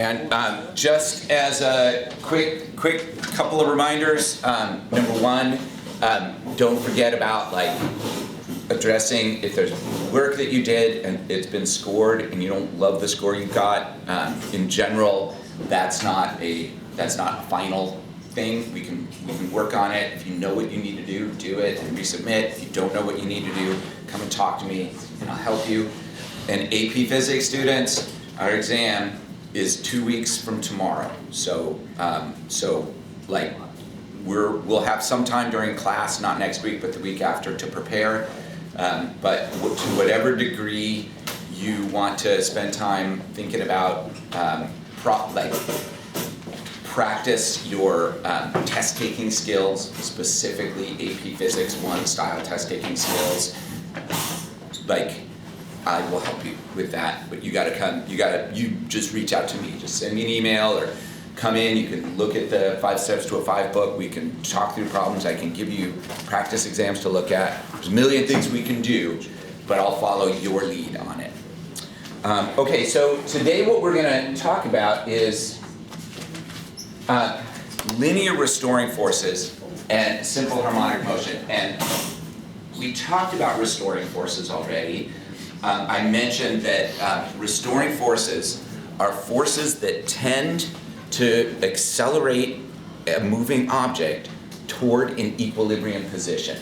And just as a quick couple of reminders, number one, don't forget about addressing if there's work that you did and it's been scored and you don't love the score you got. In general, that's not a final thing. We can work on it. If you know what you need to do it and resubmit. If you don't know what you need to do, come and talk to me and I'll help you. And AP Physics students, our exam is 2 weeks from tomorrow. So we'll have some time during class, not next week, but the week after to prepare. But to whatever degree you want to spend time thinking about practice your test-taking skills, specifically AP Physics 1 style test-taking skills. I will help you with that, but you just reach out to me. Just send me an email or come in. You can look at the 5 Steps to a 5 book. We can talk through problems. I can give you practice exams to look at. There's a million things we can do, but I'll follow your lead on it. Okay, so today what we're going to talk about is linear restoring forces and simple harmonic motion. And we talked about restoring forces already. I mentioned that restoring forces are forces that tend to accelerate a moving object toward an equilibrium position.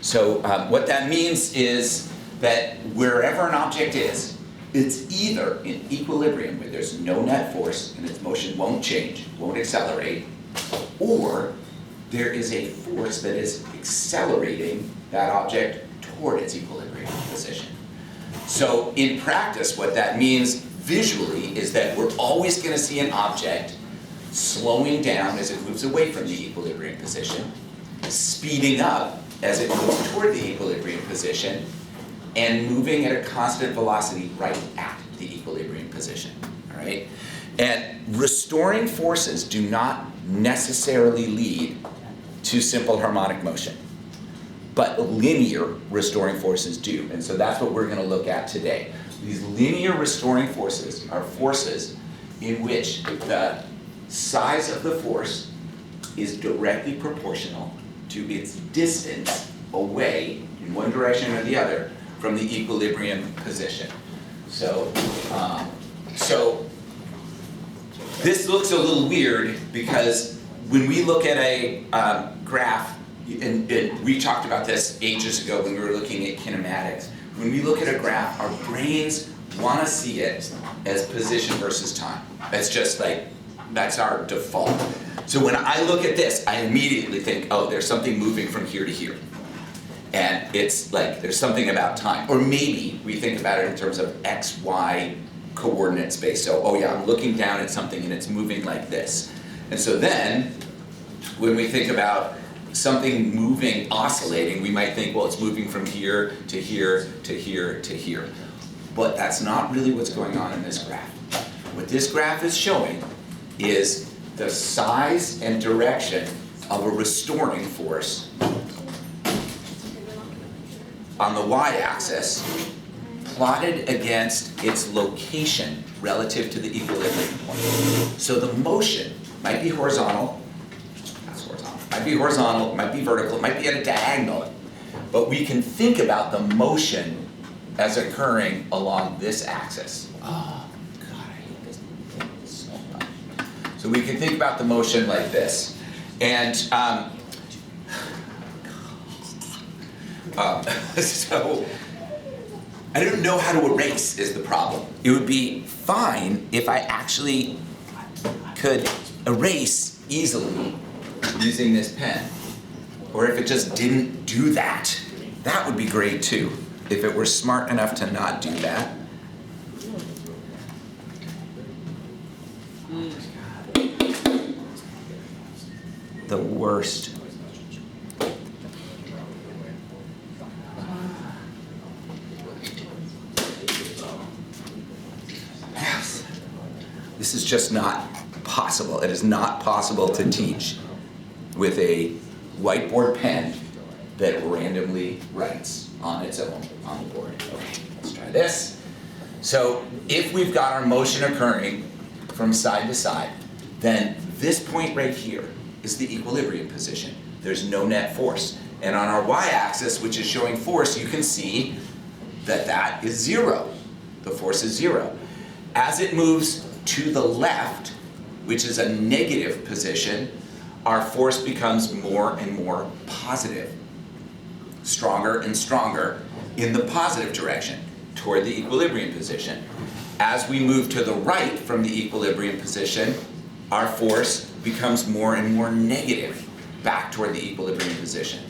So what that means is that wherever an object is, it's either in equilibrium where there's no net force and its motion won't change, won't accelerate, or there is a force that is accelerating that object toward its equilibrium position. So in practice, what that means visually is that we're always going to see an object slowing down as it moves away from the equilibrium position, speeding up as it moves toward the equilibrium position, and moving at a constant velocity right at the equilibrium position. All right? And restoring forces do not necessarily lead to simple harmonic motion, but linear restoring forces do. And so that's what we're going to look at today. These linear restoring forces are forces in which the size of the force is directly proportional to its distance away in one direction or the other from the equilibrium position. So this looks a little weird because when we look at a graph, and we talked about this ages ago when we were looking at kinematics. When we look at a graph, our brains want to see it as position versus time. That's just that's our default. So when I look at this, I immediately think, oh, there's something moving from here to here. And it's there's something about time. Or maybe we think about it in terms of X, Y coordinate space. So, oh yeah, I'm looking down at something and it's moving like this. And so then, when we think about something moving, oscillating, we might think, well, it's moving from here to here to here to here. But that's not really what's going on in this graph. What this graph is showing is the size and direction of a restoring force on the y-axis plotted against its location relative to the equilibrium point. So the motion might be horizontal, might be horizontal, might be vertical, it might be at a diagonal, but we can think about the motion as occurring along this axis. Oh, God, I hate this so much. So we can think about the motion like this. And so I don't know how to erase is the problem. It would be fine if I actually could erase easily using this pen, or if it just didn't do that. That would be great too, if it were smart enough to not do that. The worst. Yes. This is just not possible. It is not possible to teach with a whiteboard pen that randomly writes on its own on the board. Okay, let's try this. So if we've got our motion occurring from side to side, then this point right here is the equilibrium position. There's no net force. And on our y-axis, which is showing force, you can see that that is 0. The force is 0. As it moves to the left, which is a negative position, our force becomes more and more positive, stronger and stronger in the positive direction toward the equilibrium position. As we move to the right from the equilibrium position, our force becomes more and more negative back toward the equilibrium position.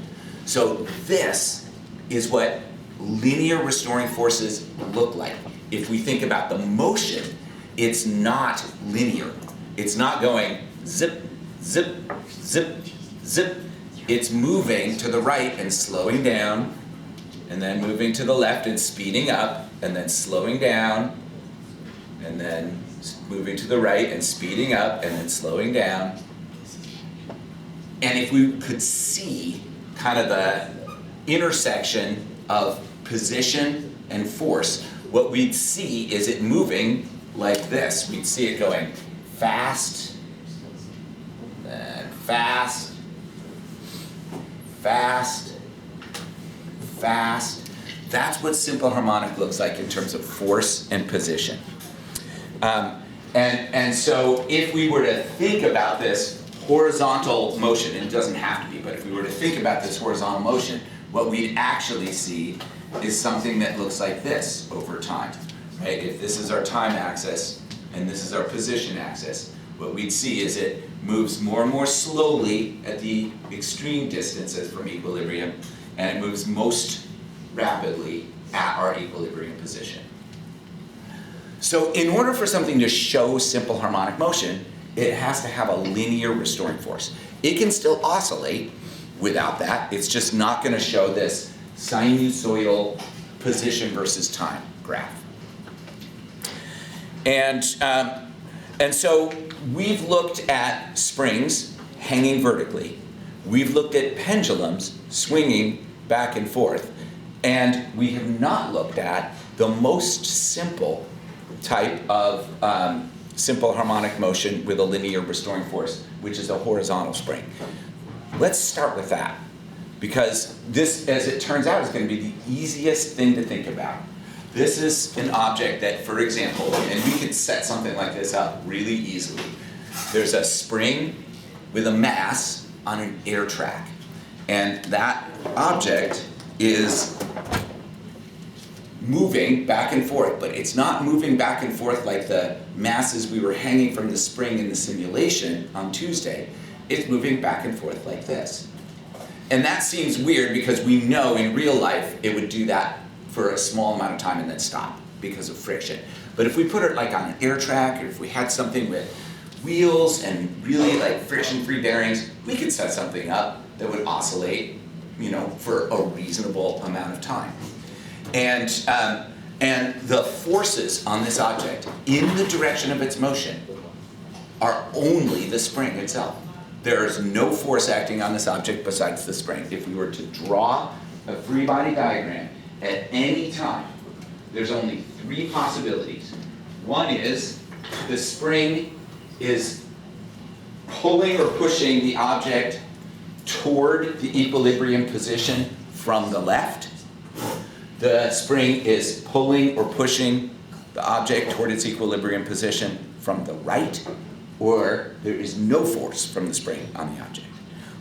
So this is what linear restoring forces look like. If we think about the motion, it's not linear. It's not going zip, zip, zip, zip. It's moving to the right and slowing down, and then moving to the left and speeding up, and then slowing down, and then moving to the right and speeding up, and then slowing down. And if we could see kind of the intersection of position and force, what we'd see is it moving like this. We'd see it going fast, then fast, fast, fast. That's what simple harmonic looks like in terms of force and position. And so if we were to think about this horizontal motion, and it doesn't have to be, but if we were to think about this horizontal motion, what we'd actually see is something that looks like this over time, right? If this is our time axis and this is our position axis, what we'd see is it moves more and more slowly at the extreme distances from equilibrium, and it moves most rapidly at our equilibrium position. So in order for something to show simple harmonic motion, it has to have a linear restoring force. It can still oscillate without that. It's just not going to show this sinusoidal position versus time graph. And so we've looked at springs hanging vertically. We've looked at pendulums swinging back and forth. And we have not looked at the most simple type of simple harmonic motion with a linear restoring force, which is a horizontal spring. Let's start with that, because this, as it turns out, is going to be the easiest thing to think about. This is an object that, for example, and we could set something like this up really easily. There's a spring with a mass on an air track, and that object is moving back and forth, but it's not moving back and forth like the masses we were hanging from the spring in the simulation on Tuesday. It's moving back and forth like this. And that seems weird because we know in real life it would do that for a small amount of time and then stop because of friction. But if we put it like on an air track, or if we had something with wheels and really like friction-free bearings, we could set something up that would oscillate, for a reasonable amount of time. And the forces on this object in the direction of its motion are only the spring itself. There is no force acting on this object besides the spring. If we were to draw a free body diagram at any time, there's only 3 possibilities. One is the spring is pulling or pushing the object toward the equilibrium position from the left. The spring is pulling or pushing the object toward its equilibrium position from the right, or there is no force from the spring on the object.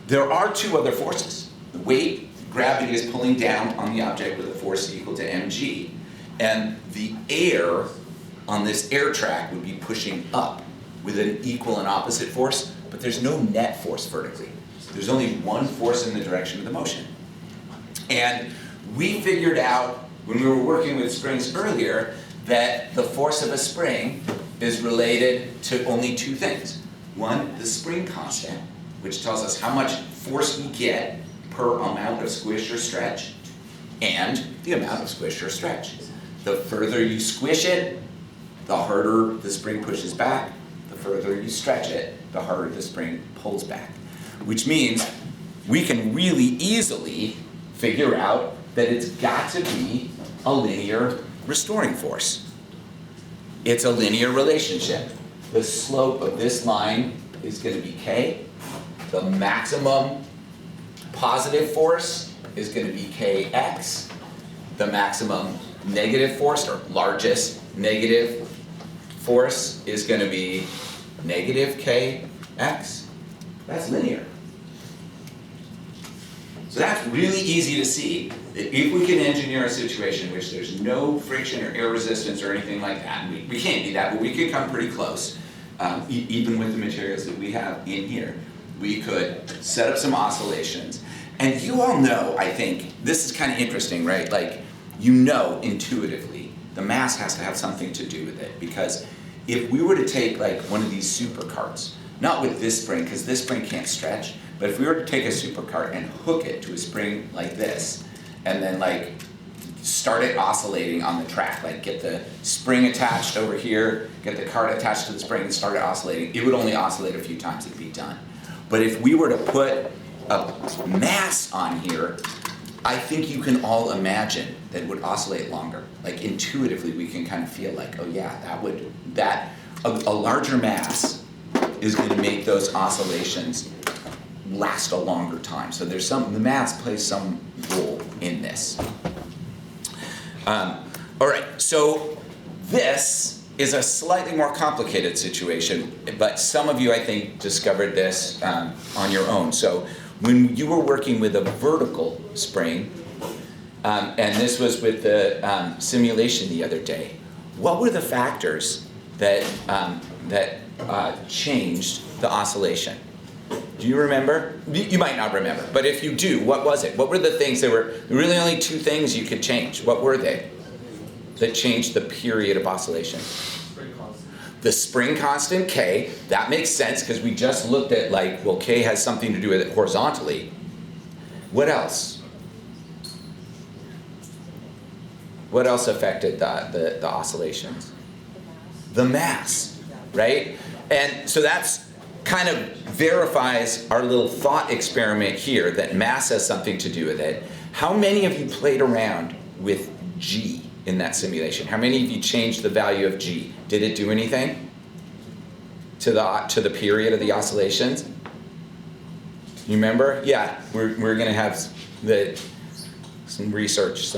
There are 2 other forces. The weight, gravity is pulling down on the object with a force equal to mg, and the air on this air track would be pushing up with an equal and opposite force, but there's no net force vertically. There's only one force in the direction of the motion. And we figured out when we were working with springs earlier that the force of a spring is related to only 2 things. One, the spring constant, which tells us how much force we get per amount of squish or stretch, and the amount of squish or stretch. The further you squish it, the harder the spring pushes back. The further you stretch it, the harder the spring pulls back. Which means we can really easily figure out that it's got to be a linear restoring force. It's a linear relationship. the slope of this line is going to be k. The maximum positive force is going to be kx. The maximum negative force, or largest negative force, is going to be negative kx. That's linear. So that's really easy to see, that if we can engineer a situation in which there's no friction or air resistance or anything like that, and we can't do that, but we could come pretty close, even with the materials that we have in here, we could set up some oscillations. And you all know, I think, this is kind of interesting, right? Like, you know intuitively, the mass has to have something to do with it, because if we were to take like one of these supercarts, not with this spring, because this spring can't stretch, but if we were to take a supercart and hook it to a spring like this, and then like start it oscillating on the track, like get the spring attached over here, get the cart attached to the spring and start it oscillating, it would only oscillate a few times, it'd be done. But if we were to put a mass on here, I think you can all imagine that it would oscillate longer. Like intuitively we can kind of feel like, oh yeah, a larger mass is going to make those oscillations last a longer time. So there's the mass plays some role in this. All right, so this is a slightly more complicated situation, but some of you, I think, discovered this on your own. So when you were working with a vertical spring, and this was with the simulation the other day, what were the factors that changed the oscillation? Do you remember? You might not remember, but if you do, what was it? What were the things? There were really only two things you could change. What were they that changed the period of oscillation? Spring constant. The spring constant, K. That makes sense because we just looked at like, well, K has something to do with it horizontally. What else? What else affected the oscillations? The mass, right? And so that's kind of verifies our little thought experiment here that mass has something to do with it. How many of you played around with G in that simulation? How many of you changed the value of G? Did it do anything to the period of the oscillations? You remember? Yeah, we're going to have some researchers.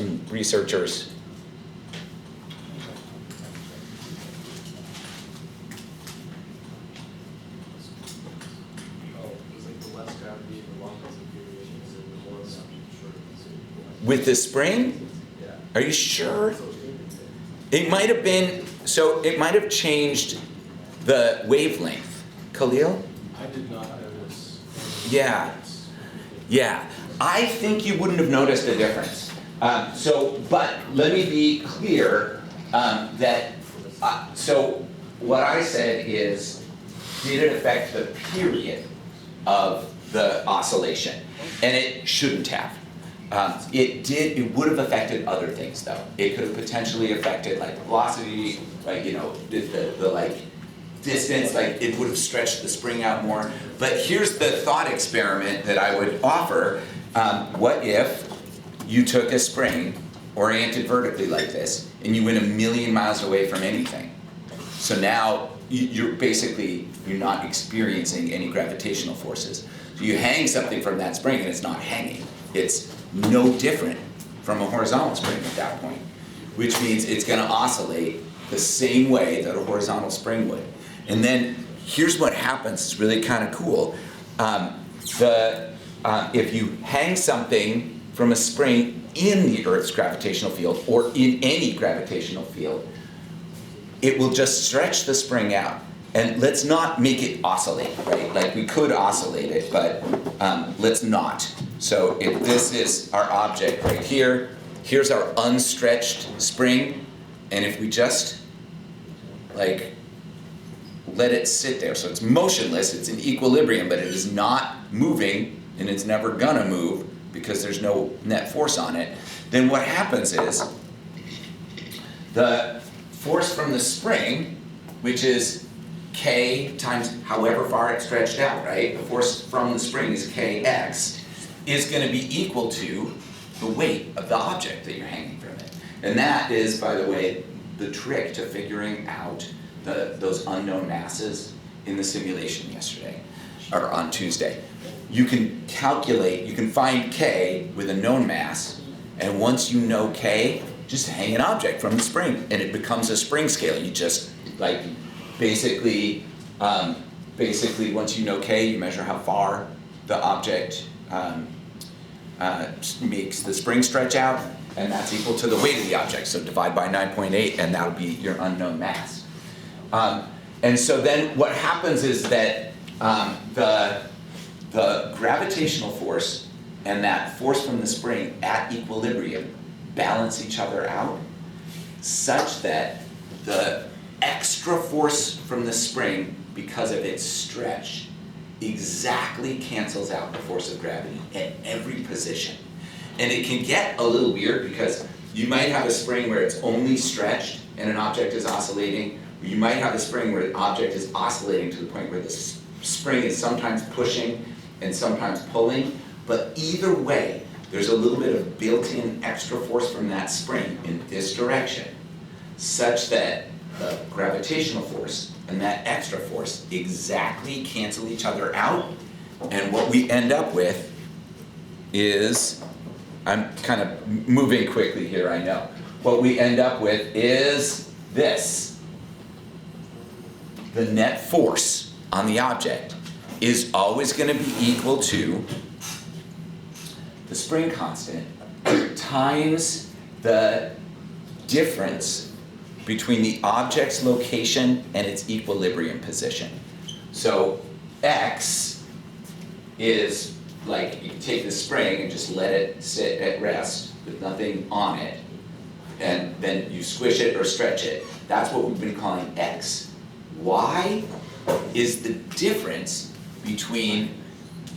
With the spring? Yeah. Are you sure? It might have been, so it might have changed the wavelength. Khalil? I did not notice. Yeah. Yeah. I think you wouldn't have noticed a difference. But let me be clear so what I said is, did it affect the period of the oscillation? And it shouldn't have. It would have affected other things though. It could have potentially affected like velocity, like, the like distance, like it would have stretched the spring out more. But here's the thought experiment that I would offer. What if you took a spring oriented vertically like this and you went 1,000,000 miles away from anything? So now you're not experiencing any gravitational forces. So you hang something from that spring and it's not hanging. It's no different from a horizontal spring at that point, which means it's going to oscillate the same way that a horizontal spring would. And then here's what happens. It's really kind of cool. If you hang something from a spring in the Earth's gravitational field or in any gravitational field, it will just stretch the spring out. And let's not make it oscillate, right? Like we could oscillate it, but let's not. So if this is our object right here, here's our unstretched spring, and if we just like let it sit there, so it's motionless, it's in equilibrium, but it is not moving, and it's never gonna move because there's no net force on it, then what happens is the force from the spring, which is K times however far it's stretched out, right? The force from the spring is Kx, is going to be equal to the weight of the object that you're hanging from it. And that is, by the way, the trick to figuring out those unknown masses in the simulation yesterday, or on Tuesday. You can calculate, you can find K with a known mass, and once you know K, just hang an object from the spring, and it becomes a spring scale. You just, like, basically, once you know K, you measure how far the object makes the spring stretch out, and that's equal to the weight of the object. So divide by 9.8, and that'll be your unknown mass. And so then what happens is that the gravitational force and that force from the spring at equilibrium balance each other out such that the extra force from the spring, because of its stretch, exactly cancels out the force of gravity at every position. And it can get a little weird because you might have a spring where it's only stretched and an object is oscillating. Or you might have a spring where an object is oscillating to the point where the spring is sometimes pushing and sometimes pulling. But either way, there's a little bit of built-in extra force from that spring in this direction, such that the gravitational force and that extra force exactly cancel each other out. And what we end up with is, I'm kind of moving quickly here, I know. What we end up with is this. The net force on the object is always going to be equal to the spring constant times the difference between the object's location and its equilibrium position. So X is like, you can take the spring and just let it sit at rest with nothing on it, and then you squish it or stretch it. That's what we've been calling X. Y is the difference between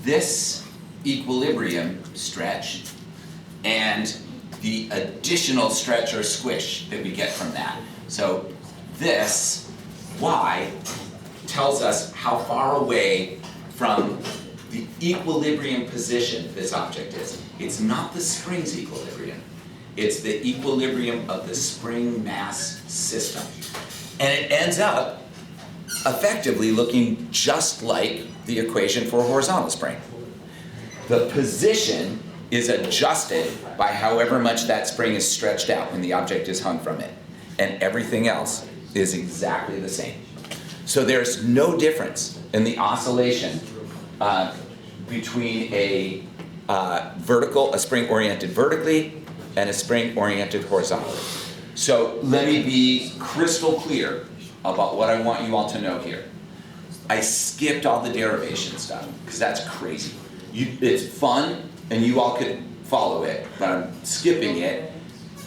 this equilibrium stretch and the additional stretch or squish that we get from that. So this, Y, tells us how far away from the equilibrium position this object is. It's not the spring's equilibrium. It's the equilibrium of the spring mass system. And it ends up effectively looking just like the equation for a horizontal spring. The position is adjusted by however much that spring is stretched out when the object is hung from it. And everything else is exactly the same. So there's no difference in the oscillation between a spring oriented vertically and a spring oriented horizontally. So let me be crystal clear about what I want you all to know here. I skipped all the derivation stuff because that's crazy. It's fun and you all could follow it, but I'm skipping it.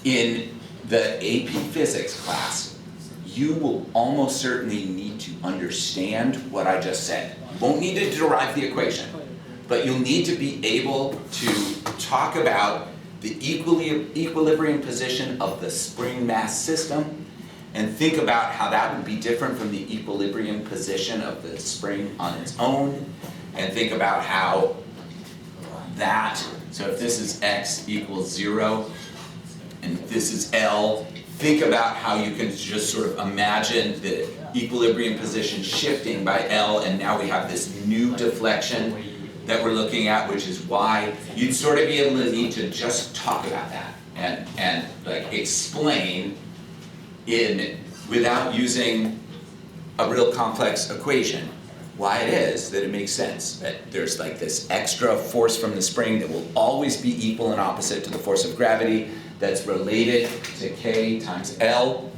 In the AP Physics class, you will almost certainly need to understand what I just said. You won't need to derive the equation, but you'll need to be able to talk about the equilibrium position of the spring mass system and think about how that would be different from the equilibrium position of the spring on its own, and think about how that, so if this is X equals 0 and this is L, think about how you can just sort of imagine the equilibrium position shifting by L, and now we have this new deflection that we're looking at, which is Y. You'd sort of be able to need to just talk about that and like explain without using a real complex equation why it is that it makes sense that there's like this extra force from the spring that will always be equal and opposite to the force of gravity, that's related to K times L,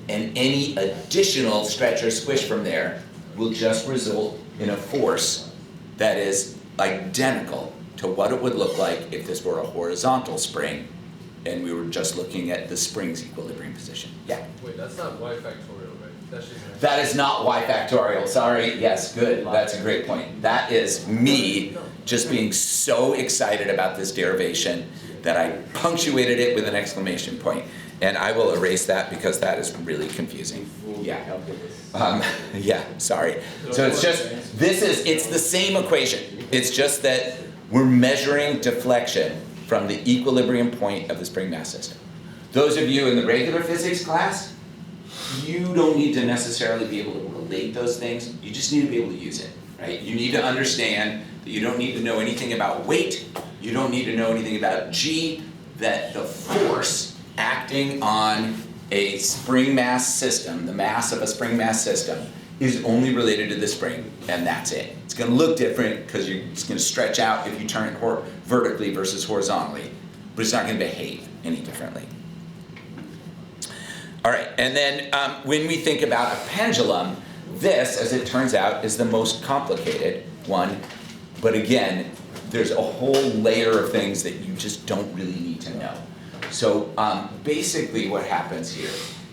and any additional stretch or squish from there will just result in a force that is identical to what it would look like if this were a horizontal spring and we were just looking at the spring's equilibrium position. Yeah? Wait, that's not y factorial, right? That's just That is not y factorial, sorry. Yes, good, that's a great point. That is me just being so excited about this derivation that I punctuated it with an exclamation point. And I will erase that because that is really confusing. Yeah. Yeah, sorry. So it's just, it's the same equation. It's just that we're measuring deflection from the equilibrium point of the spring mass system. Those of you in the regular physics class, you don't need to necessarily be able to relate those things, you just need to be able to use it, right? You need to understand that you don't need to know anything about weight, you don't need to know anything about G, that the force acting on a spring mass system, the mass of a spring mass system, is only related to the spring, and that's it. It's gonna look different because it's gonna stretch out if you turn it vertically versus horizontally, but it's not gonna behave any differently. All right, and then when we think about a pendulum, this, as it turns out, is the most complicated one, but again, there's a whole layer of things that you just don't really need to know. So basically what happens here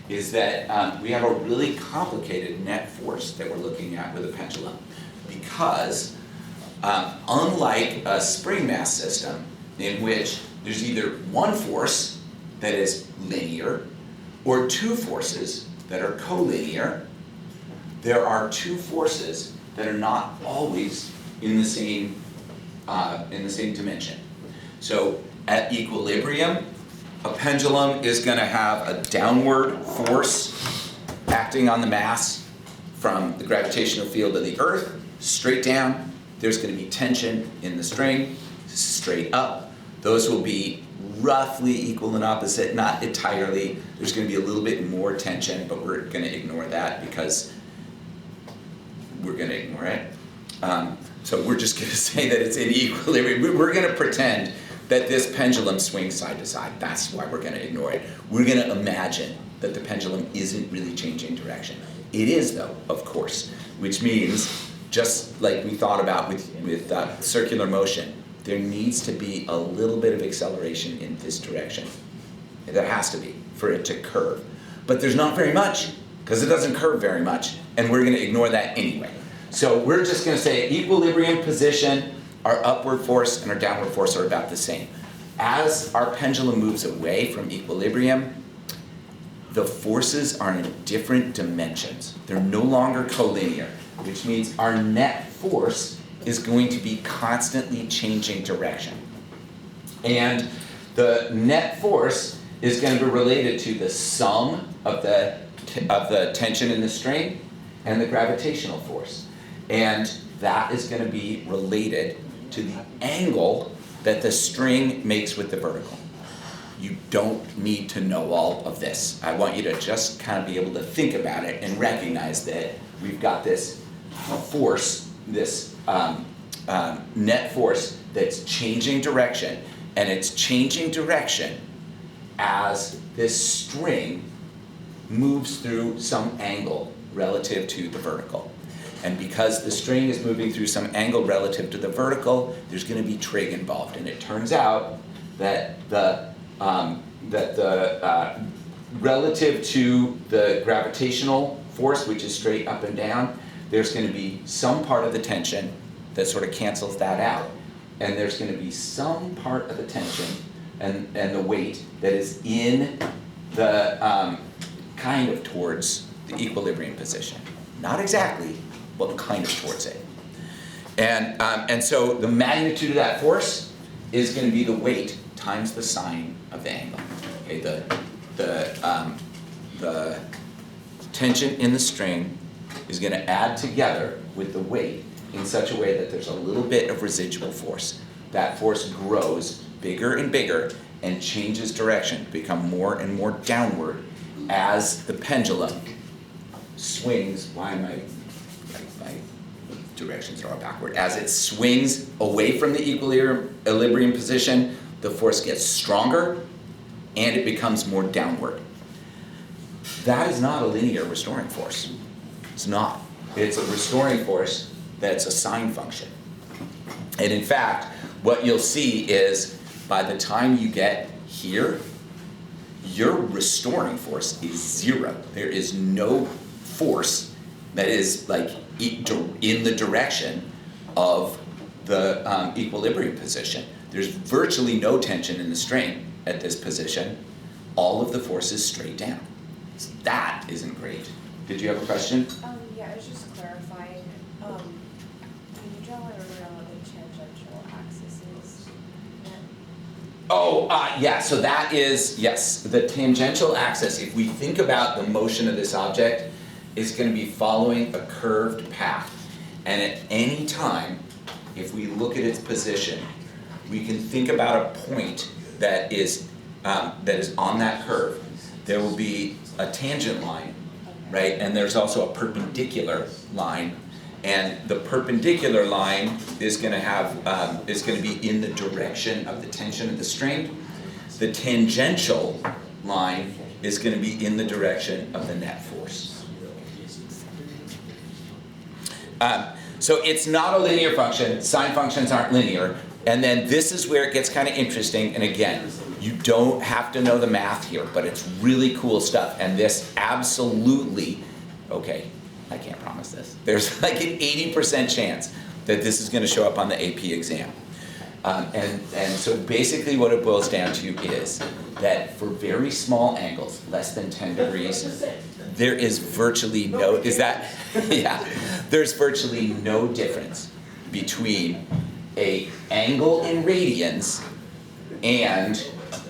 is that we have a really complicated net force that we're looking at with a pendulum, because unlike a spring mass system in which there's either one force that is linear or two forces that are collinear, there are two forces that are not always in the same dimension. So at equilibrium, a pendulum is going to have a downward force acting on the mass from the gravitational field of the Earth, straight down. There's going to be tension in the string, straight up. Those will be roughly equal and opposite, not entirely. There's going to be a little bit more tension, but we're going to ignore that because we're going to ignore it. So we're just going to say that it's in equilibrium. We're going to pretend that this pendulum swings side to side. That's why we're going to ignore it. We're going to imagine that the pendulum isn't really changing direction. It is, though, of course, which means, just like we thought about with circular motion, there needs to be a little bit of acceleration in this direction. There has to be for it to curve. But there's not very much, because it doesn't curve very much, and we're going to ignore that anyway. So we're just going to say equilibrium position, our upward force and our downward force are about the same. As our pendulum moves away from equilibrium, the forces are in different dimensions. They're no longer collinear, which means our net force is going to be constantly changing direction. And the net force is going to be related to the sum of the tension in the string and the gravitational force. And that is going to be related to the angle that the string makes with the vertical. You don't need to know all of this. I want you to just kind of be able to think about it and recognize that we've got this force, this net force that's changing direction, and it's changing direction as this string moves through some angle relative to the vertical. And because the string is moving through some angle relative to the vertical, there's going to be trig involved. And it turns out that relative to the gravitational force, which is straight up and down, there's going to be some part of the tension that sort of cancels that out. And there's going to be some part of the tension and the weight that is in the kind of towards the equilibrium position. Not exactly, but kind of towards it. And so the magnitude of that force is going to be the weight times the sine of the angle. Okay, the tension in the string is going to add together with the weight in such a way that there's a little bit of residual force. That force grows bigger and bigger and changes direction to become more and more downward as the pendulum swings. Why am my directions are all backward? As it swings away from the equilibrium position, the force gets stronger and it becomes more downward. That is not a linear restoring force. It's not. It's a restoring force that's a sine function. And in fact, what you'll see is by the time you get here, your restoring force is zero. There is no force that is like in the direction of the equilibrium position. There's virtually no tension in the string at this position. All of the force is straight down. So that isn't great. Did you have a question? Yeah, I was just clarifying. Can you draw a river on what the tangential axis is? Yeah, so that is, yes, the tangential axis, if we think about the motion of this object, is gonna be following a curved path. And at any time, if we look at its position, we can think about a point that is on that curve. There will be a tangent line, right? And there's also a perpendicular line. And the perpendicular line is gonna be in the direction of the tension of the string. The tangential line is gonna be in the direction of the net force. So it's not a linear function, sine functions aren't linear, and then this is where it gets kind of interesting, and again, you don't have to know the math here, but it's really cool stuff, and this absolutely, okay, I can't promise this. There's like an 80% chance that this is gonna show up on the AP exam. And so basically what it boils down to is that for very small angles, less than 10 degrees, there is virtually no, there's virtually no difference between a angle in radians and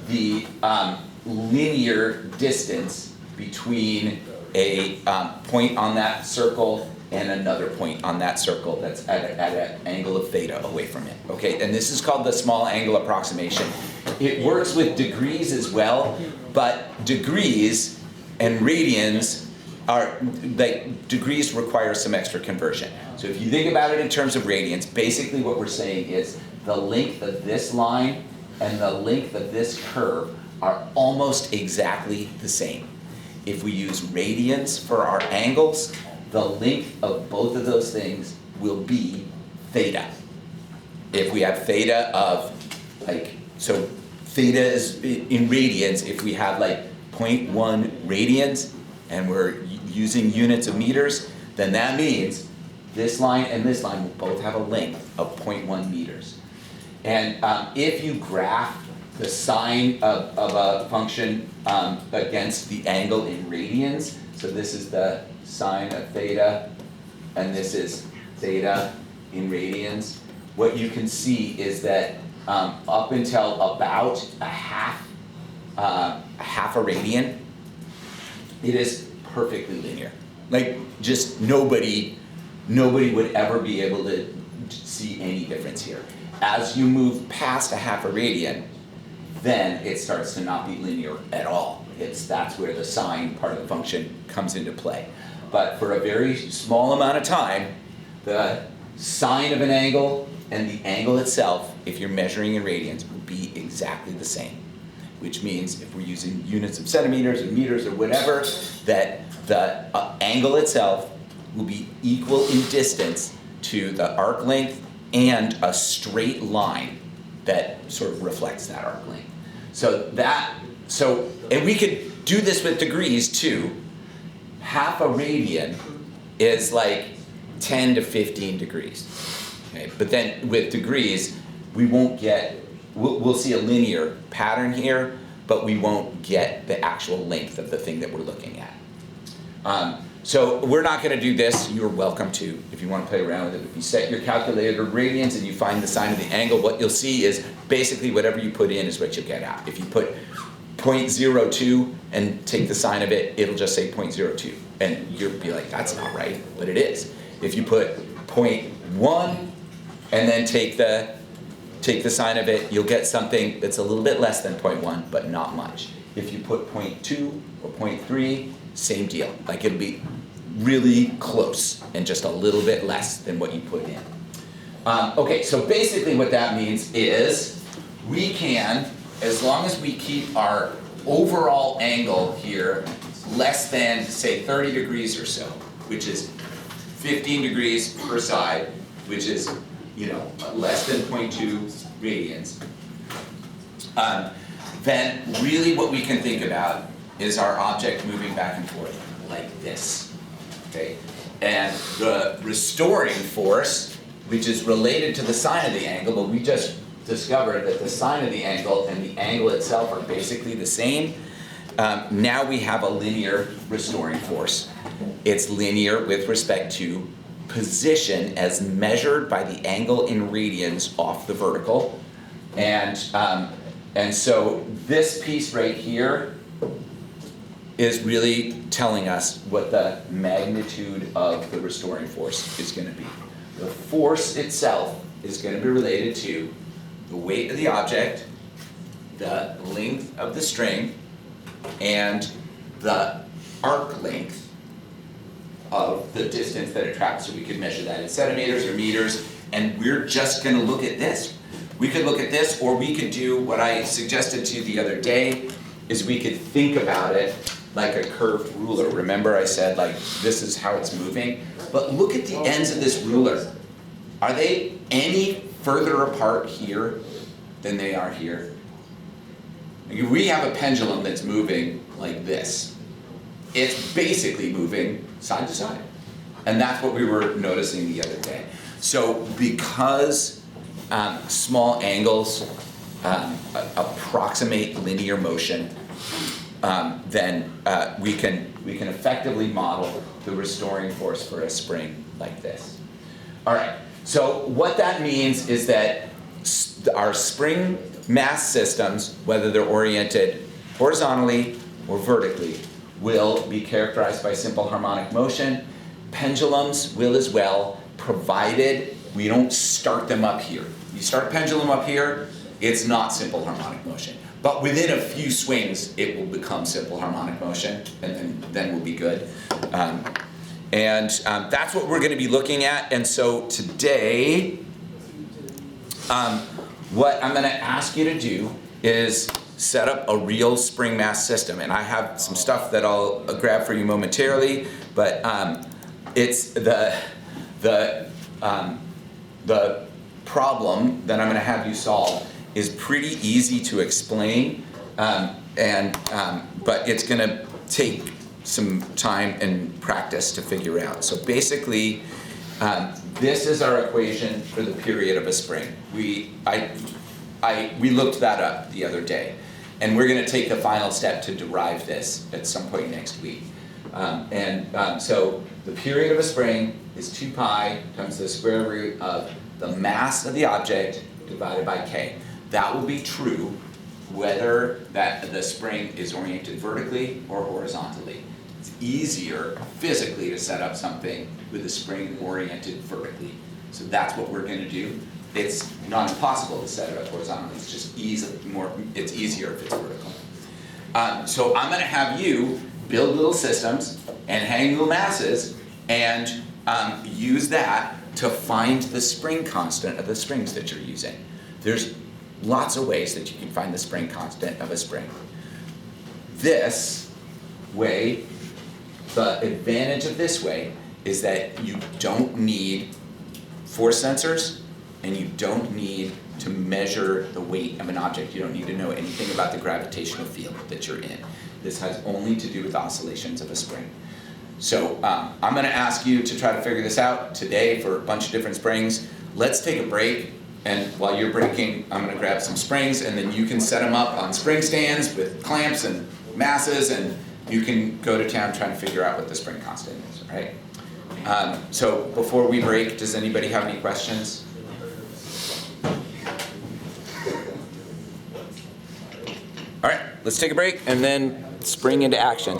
the linear distance between a point on that circle and another point on that circle that's at an angle of theta away from it, okay? And this is called the small angle approximation. It works with degrees as well, but degrees and radians are, like, degrees require some extra conversion. So if you think about it in terms of radians, basically what we're saying is the length of this line and the length of this curve are almost exactly the same. If we use radians for our angles, the length of both of those things will be theta. If we have theta of, like, so theta is in radians, if we have like 0.1 radians and we're using units of meters, then that means this line and this line will both have a length of 0.1 meters. And if you graph the sine of a function against the angle in radians, so this is the sine of theta, and this is theta in radians, what you can see is that up until about a half a radian, it is perfectly linear. Like, just nobody would ever be able to see any difference here. As you move past a half a radian, then it starts to not be linear at all. That's where the sine part of the function comes into play. But for a very small amount of time, the sine of an angle and the angle itself, if you're measuring in radians, will be exactly the same. Which means if we're using units of centimeters or meters or whatever, that the angle itself will be equal in distance to the arc length and a straight line that sort of reflects that arc length. And we could do this with degrees too. Half a radian is like 10 to 15 degrees. Okay? But then with degrees, we'll see a linear pattern here, but we won't get the actual length of the thing that we're looking at. So we're not gonna do this. You're welcome to, if you wanna play around with it. If you set your calculator radians and you find the sine of the angle, what you'll see is basically whatever you put in is what you'll get out. If you put 0.02 and take the sine of it, it'll just say 0.02. And you'll be like, that's not right, but it is. If you put 0.1 and then take the sine of it, you'll get something that's a little bit less than 0.1, but not much. If you put 0.2 or 0.3, same deal. Like, it'll be really close and just a little bit less than what you put in. Okay, so basically what that means is we can, as long as we keep our overall angle here less than, say, 30 degrees or so, which is 15 degrees per side, which is, less than 0.2 radians, then really what we can think about is our object moving back and forth like this, okay? And the restoring force, which is related to the sine of the angle, but we just discovered that the sine of the angle and the angle itself are basically the same. Now we have a linear restoring force. It's linear with respect to position as measured by the angle in radians off the vertical. And And so this piece right here is really telling us what the magnitude of the restoring force is gonna be. The force itself is gonna be related to the weight of the object, the length of the string, and the arc length of the distance that it travels. So we could measure that in centimeters or meters, and we're just gonna look at this. We could look at this, or we could do what I suggested to you the other day, is we could think about it like a curved ruler. Remember I said like this is how it's moving? But look at the ends of this ruler. Are they any further apart here than they are here? We have a pendulum that's moving like this. It's basically moving side to side. And that's what we were noticing the other day. So because small angles approximate linear motion, then we can effectively model the restoring force for a spring like this. All right, so what that means is that our spring mass systems, whether they're oriented horizontally or vertically, will be characterized by simple harmonic motion. Pendulums will as well, provided we don't start them up here. You start a pendulum up here, it's not simple harmonic motion. But within a few swings, it will become simple harmonic motion, and then we'll be good. That's what we're gonna be looking at. And so today, what I'm gonna ask you to do is set up a real spring mass system. And I have some stuff that I'll grab for you momentarily, but it's the problem that I'm gonna have you solve is pretty easy to explain, but it's gonna take some time and practice to figure out. So basically, this is our equation for the period of a spring. We looked that up the other day, and we're gonna take the final step to derive this at some point next week. So the period of a spring is 2 pi times the square root of the mass of the object divided by k. That will be true whether the spring is oriented vertically or horizontally. It's easier physically to set up something with a spring oriented vertically. So that's what we're gonna do. It's not impossible to set it up horizontally, it's just it's easier if it's vertical. So I'm gonna have you build little systems and hang little masses and use that to find the spring constant of the springs that you're using. There's lots of ways that you can find the spring constant of a spring. This way, the advantage of this way is that you don't need force sensors and you don't need to measure the weight of an object. You don't need to know anything about the gravitational field that you're in. This has only to do with oscillations of a spring. So I'm gonna ask you to try to figure this out today for a bunch of different springs. Let's take a break, and while you're breaking, I'm gonna grab some springs, and then you can set them up on spring stands with clamps and masses, and you can go to town trying to figure out what the spring constant is, right? So before we break, does anybody have any questions? All right, let's take a break and then spring into action.